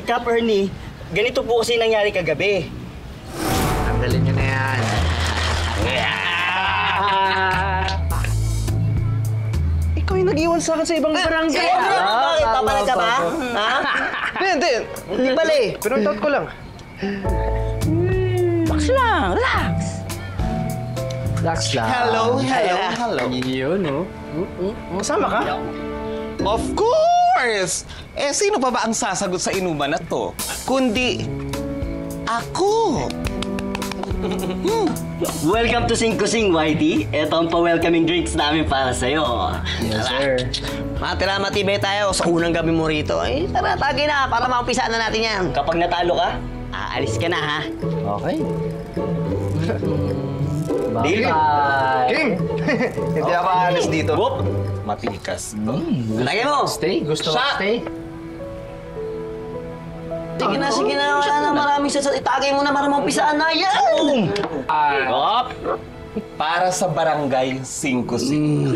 Cap Ernie, ganito po kasi nangyari kagabi. Tanggalin nyo na yan. Ikaw yung nag-iwan sa akin sa ibang barangay. Bakit? Papalag ka ba? Ha? Hindi. Hindi pala eh. Pinuntot ko lang. Relax lang, relax. Relax lang. Hello. Yun, no? Kasama ka? Of course! Sino pa ba ang sasagot sa inuman na to? Kundi, ako! Welcome to Sing Kusing, Whitey. Ito ang pa-welcoming drinks namin para sa'yo. Yes, sir. Matira matibay tayo sa unang gabi mo rito. Tara, tagay na para maumpisaan na natin yan. Kapag natalo ka, aalis ka na, ha? Okay. Deal? Bye-bye. Game! Hindi ako aalis dito. Whoop! Matikas to. Lagay mo! Stay? Gusto mo stay? Sige na, wala na maraming sasagot. Itagay mo na para maumpisaan na yan! Op! Para sa barangay 5-5.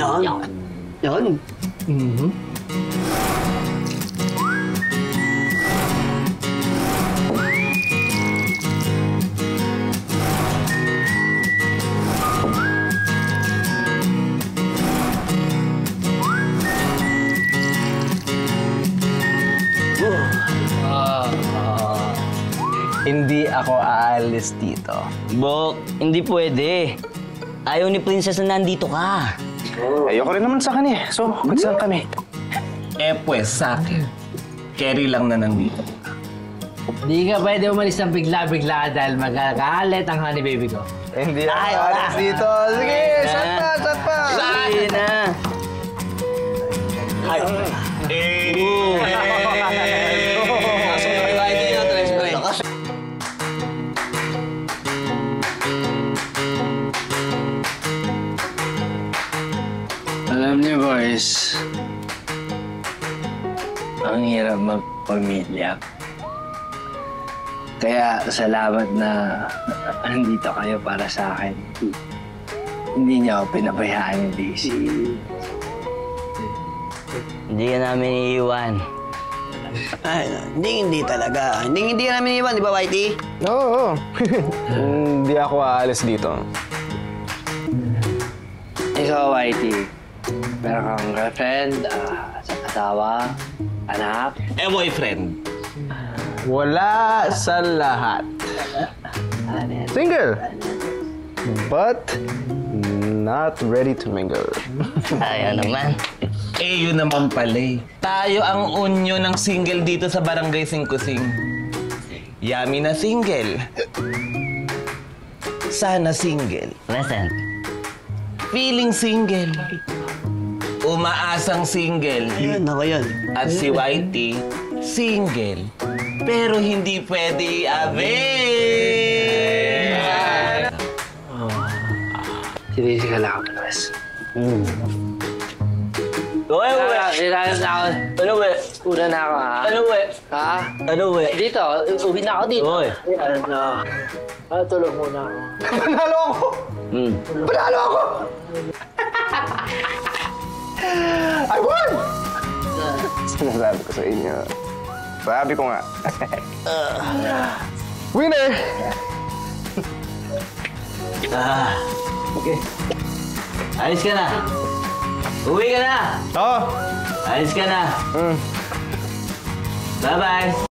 Yan. Hindi ako aalis dito. Bok, hindi pwede. Ayaw ni Princess na nandito ka. Ayoko rin naman sa kanya. So, magsan kami. Pues, sa akin. Carry lang na nandito. Di ka pwede umalis ng bigla-bigla dahil magagalit ang honey baby ko. Hindi ako aalis dito. Sige, shot pa! Sige na. Ay. Alam niyo, boys, ang hirap magpamilya. Kaya salamat na nandito kayo para sa akin. Hindi niyo ako pinabayaan ni Daisy. Hindi ka namin iiwan. Ay, hindi talaga. Hindi ka namin iwan, di ba, Whitey? Oo. Hindi ako aalis dito. Ikaw, Whitey, meron kang girlfriend, asawa, anak. Boyfriend. Wala sa lahat. Single. But not ready to mingle. Ayaw naman. Yun naman pala eh. Tayo ang unyo ng single dito sa Barangay 5-5. Yummy na single. Sana single. Listen. Feeling single. Umaasang single. Ayun, ako yun. At si Whitey, single. Pero hindi pwede i-avail. Si Daisy ka lang, Manuel. Uy! Nilalas na ako. Ano, we? Una na ako, ha? Ano, we? Ha? Ano, we? Dito, uwi na ako dito. Uy! Tulog muna ako. Panalo ako! Panalo ako! I won! Sinasabi ko sa inyo. Sabi ko nga. Winner! Okay. Alis ka na. Uwi ka na. Oo. Alis ka na. Bye-bye.